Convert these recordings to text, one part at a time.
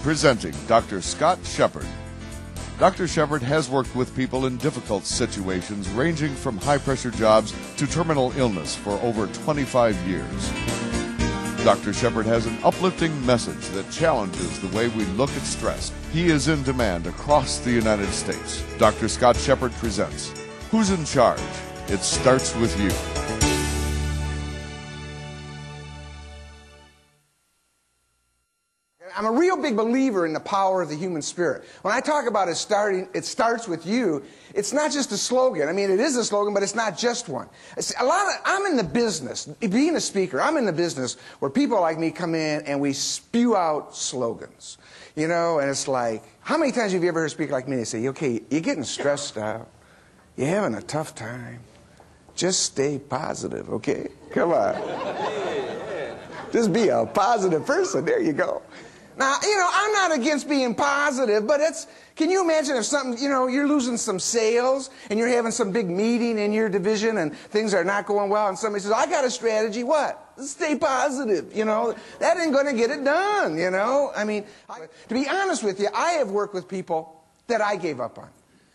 Presenting Dr. Scott Sheperd. Dr. Sheperd has worked with people in difficult situations ranging from high-pressure jobs to terminal illness for over 25 years. Dr. Sheperd has an uplifting message that challenges the way we look at stress. He is in demand across the United States. Dr. Scott Sheperd presents Who's in Charge? It Starts With You. I'm a real big believer in the power of the human spirit. When I talk about it starts with you, it's not just a slogan. I mean, it is a slogan, but it's not just one. I'm in the business, being a speaker, I'm in the business where people like me come in and we spew out slogans. You know, and it's like, how many times have you ever heard a speaker like me? They say, okay, you're getting stressed out. You're having a tough time. Just stay positive, okay? Come on. Just be a positive person. There you go. Now, you know, I'm not against being positive, but can you imagine if something, you know, you're losing some sales and you're having some big meeting in your division and things are not going well and somebody says, I got a strategy, what? Stay positive, you know. That ain't going to get it done, you know. I mean, to be honest with you, I have worked with people that I gave up on.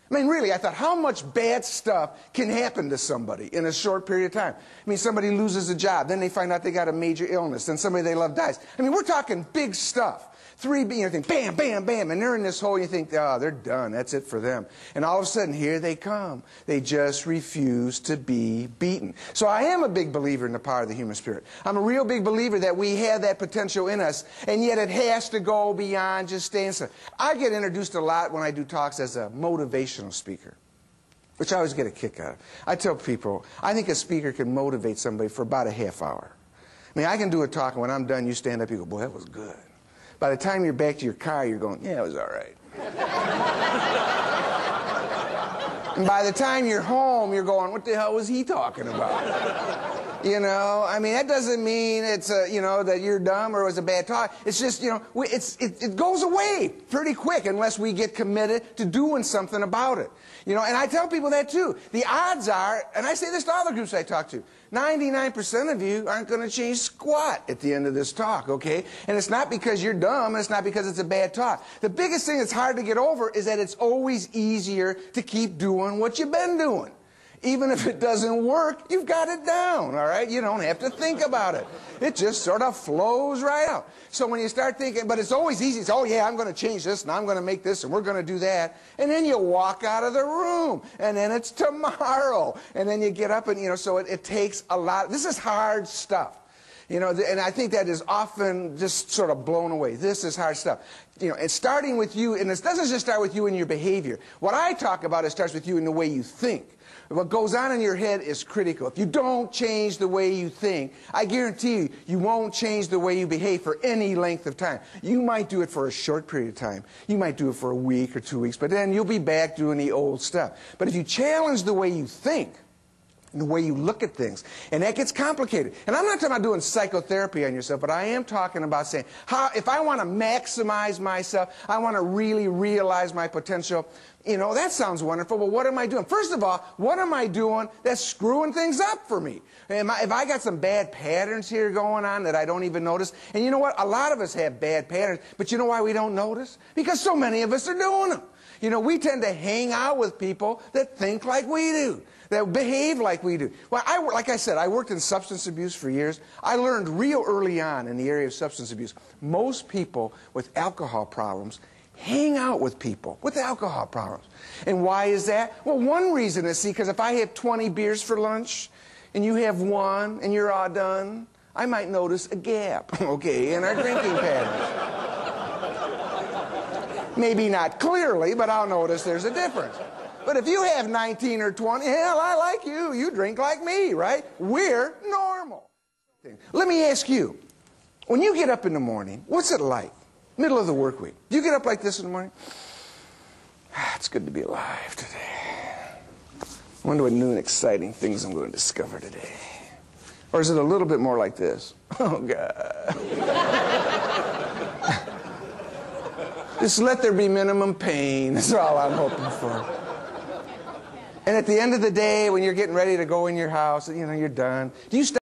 I mean, really, I thought, how much bad stuff can happen to somebody in a short period of time? I mean, somebody loses a job, then they find out they got a major illness, then somebody they love dies. I mean, we're talking big stuff. Think, bam, bam, bam, and they're in this hole, and you think, oh, they're done, that's it for them. And all of a sudden, here they come. They just refuse to be beaten. So I am a big believer in the power of the human spirit. I'm a real big believer that we have that potential in us, and yet it has to go beyond just staying still. I get introduced a lot when I do talks as a motivational speaker, which I always get a kick out of. I tell people, I think a speaker can motivate somebody for about a half hour. I mean, I can do a talk, and when I'm done, you stand up, you go, boy, that was good. By the time you're back to your car, you're going, yeah, it was all right. And by the time you're home, you're going, what the hell was he talking about? You know, I mean, that doesn't mean it's, you know, that you're dumb or it was a bad talk. It's just, you know, it goes away pretty quick unless we get committed to doing something about it. You know, and I tell people that too. The odds are, and I say this to all the groups I talk to, 99% of you aren't going to change squat at the end of this talk, okay? And it's not because you're dumb, and it's not because it's a bad talk. The biggest thing that's hard to get over is that it's always easier to keep doing what you've been doing. Even if it doesn't work, you've got it down, all right? You don't have to think about it. It just sort of flows right out. So when you start thinking, but it's always easy. It's, oh, yeah, I'm going to change this, and I'm going to make this, and we're going to do that. And then you walk out of the room, and then it's tomorrow. And then you get up, and, you know, so it takes a lot. This is hard stuff. You know, and I think that is often just sort of blown away. This is hard stuff. You know, it's starting with you, and it doesn't just start with you in your behavior. What I talk about, it starts with you in the way you think. What goes on in your head is critical. If you don't change the way you think, I guarantee you, you won't change the way you behave for any length of time. You might do it for a short period of time. You might do it for a week or 2 weeks, but then you'll be back doing the old stuff. But if you challenge the way you think, and the way you look at things, and that gets complicated. And I'm not talking about doing psychotherapy on yourself, but I am talking about saying, if I want to maximize myself, I want to really realize my potential, you know, that sounds wonderful, but what am I doing? First of all, what am I doing that's screwing things up for me? If I got some bad patterns here going on that I don't even notice, and you know what? A lot of us have bad patterns, but you know why we don't notice? Because so many of us are doing them. You know, we tend to hang out with people that think like we do, that behave like we do. Well, like I said, I worked in substance abuse for years. I learned real early on in the area of substance abuse, most people with alcohol problems hang out with people with alcohol problems. And why is that? Well, one reason is, see, because if I have 20 beers for lunch and you have one and you're all done, I might notice a gap, okay, in our drinking patterns. Maybe not clearly, but I'll notice there's a difference. But if you have 19 or 20, hell, I like you. You drink like me, right? We're normal. Let me ask you, when you get up in the morning, what's it like? Middle of the work week. Do you get up like this in the morning? It's good to be alive today. I wonder what new and exciting things I'm going to discover today. Or is it a little bit more like this? Oh, God. Just let there be minimum pain. That's all I'm hoping for. And at the end of the day, when you're getting ready to go in your house, you know, you're done. Do you